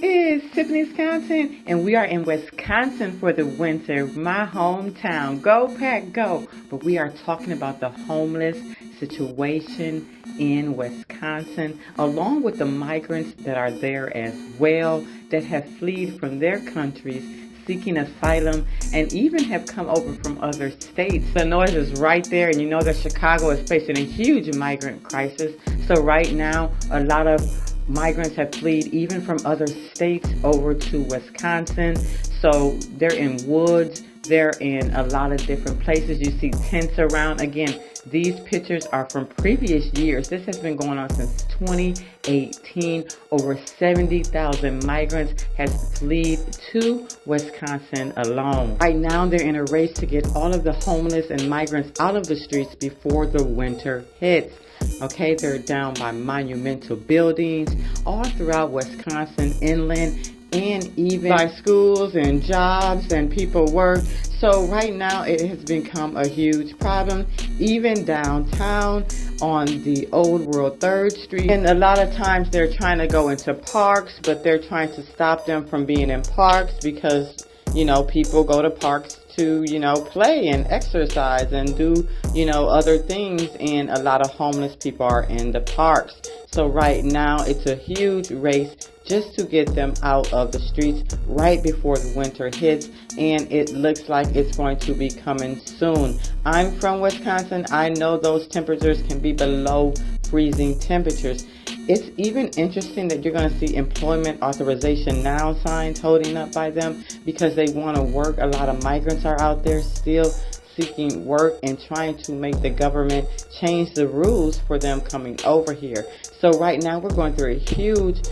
It's Tiffanys, Wisconsin, and we are in Wisconsin for the winter, my hometown. Go Pack, go! But we are talking about the homeless situation in Wisconsin, along with the migrants that are there as well, that have fled from their countries seeking asylum and even have come over from other states. The noise is right there, and you know that Chicago is facing a huge migrant crisis. So right now, a lot of migrants have fled even from other states over to Wisconsin. So they're in woods, they're in a lot of different places. You see tents around. Again, these pictures are from previous years. This has been going on since 2018. Over 70,000 migrants has fled to Wisconsin alone. Right now, they're in a race to get all of the homeless and migrants out of the streets before the winter hits. Okay, they're down by monumental buildings all throughout Wisconsin, inland, and even by schools and jobs and people work. So right now it has become a huge problem, even downtown on the Old World 3rd Street. And a lot of times they're trying to go into parks, but they're trying to stop them from being in parks because, you know, people go to parks to, you know, play and exercise and do, you know, other things, and a lot of homeless people are in the parks. So right now it's a huge race just to get them out of the streets right before the winter hits, and it looks like it's going to be coming soon. I'm from Wisconsin. I know those temperatures can be below freezing temperatures. It's even interesting that you're going to see employment authorization now signs holding up by them because they want to work. A lot of migrants are out there still seeking work and trying to make the government change the rules for them coming over here. So right now we're going through a huge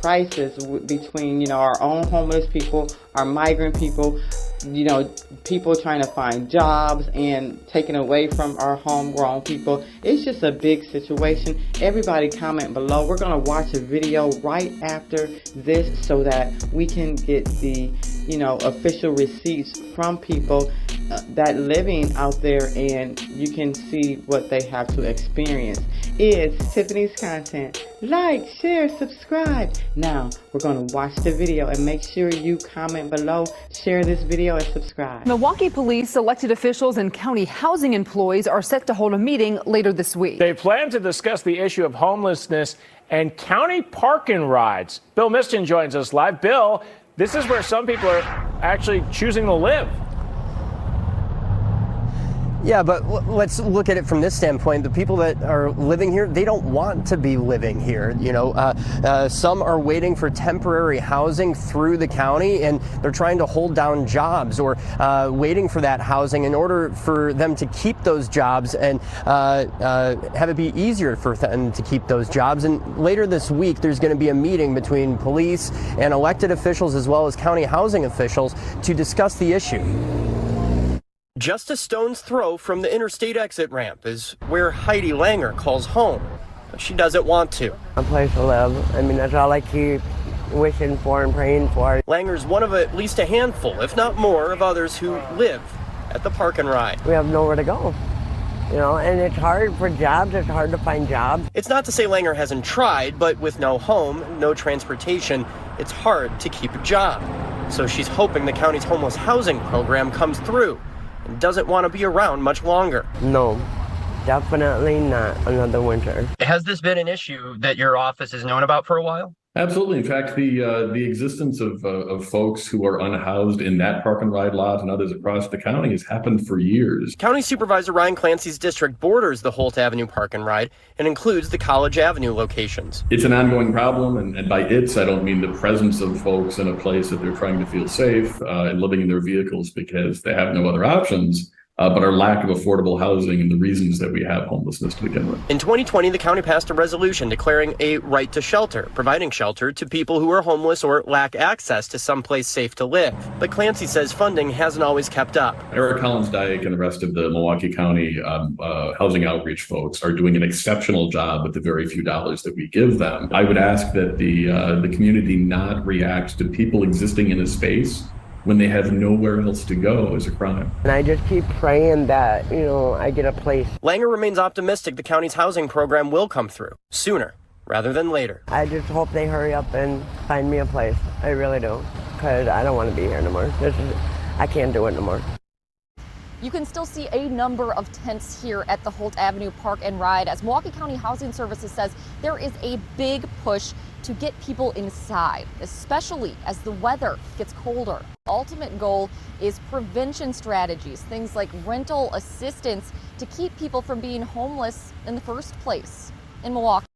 crisis between, you know, our own homeless people, our migrant people, you know, people trying to find jobs and taken away from our homegrown people. It's just a big situation. Everybody comment below. We're going to watch a video right after this so that we can get the, you know, official receipts from people that living out there, and you can see what they have to experience. It's Tiffanys content. Like, share, subscribe. Now we're going to watch the video, and make sure you comment below, share this video, and subscribe. Milwaukee police, elected officials, and county housing employees are set to hold a meeting later this week. They plan to discuss the issue of homelessness and county parking rides. Bill Miston joins us live. Bill, this is where some people are actually choosing to live. Yeah, but let's look at it from this standpoint. The people that are living here, they don't want to be living here. You know, some are waiting for temporary housing through the county, and they're trying to hold down jobs or waiting for that housing in order for them to keep those jobs and have it be easier for them to keep those jobs. And later this week, there's going to be a meeting between police and elected officials as well as county housing officials to discuss the issue. Just a stone's throw from the interstate exit ramp is where Heidi Langer calls home. She doesn't want to. A place to live. I mean, that's all I keep wishing for and praying for. Langer's one of at least a handful, if not more, of others who live at the park and ride. We have nowhere to go. You know, and it's hard for jobs. It's hard to find jobs. It's not to say Langer hasn't tried, but with no home, no transportation, it's hard to keep a job. So she's hoping the county's homeless housing program comes through and doesn't want to be around much longer. No, definitely not another winter. Has this been an issue that your office has known about for a while? Absolutely. In fact, the existence of folks who are unhoused in that park and ride lot and others across the county has happened for years. County Supervisor Ryan Clancy's district borders the Holt Avenue Park and Ride and includes the College Avenue locations. It's an ongoing problem, and by its, I don't mean the presence of folks in a place that they're trying to feel safe and living in their vehicles because they have no other options. But our lack of affordable housing and the reasons that we have homelessness to begin with. In 2020, the county passed a resolution declaring a right to shelter, providing shelter to people who are homeless or lack access to someplace safe to live. But Clancy says funding hasn't always kept up. Eric Collins-Dyke and the rest of the Milwaukee County housing outreach folks are doing an exceptional job with the very few dollars that we give them. I would ask that the community not react to people existing in a space when they have nowhere else to go is a crime. And I just keep praying that, you know, I get a place. Langer remains optimistic the county's housing program will come through sooner rather than later. I just hope they hurry up and find me a place. I really do, because I don't want to be here no more. I can't do it no more. You can still see a number of tents here at the Holt Avenue Park and Ride as Milwaukee County Housing Services says there is a big push to get people inside, especially as the weather gets colder. Ultimate goal is prevention strategies, things like rental assistance to keep people from being homeless in the first place. In Milwaukee.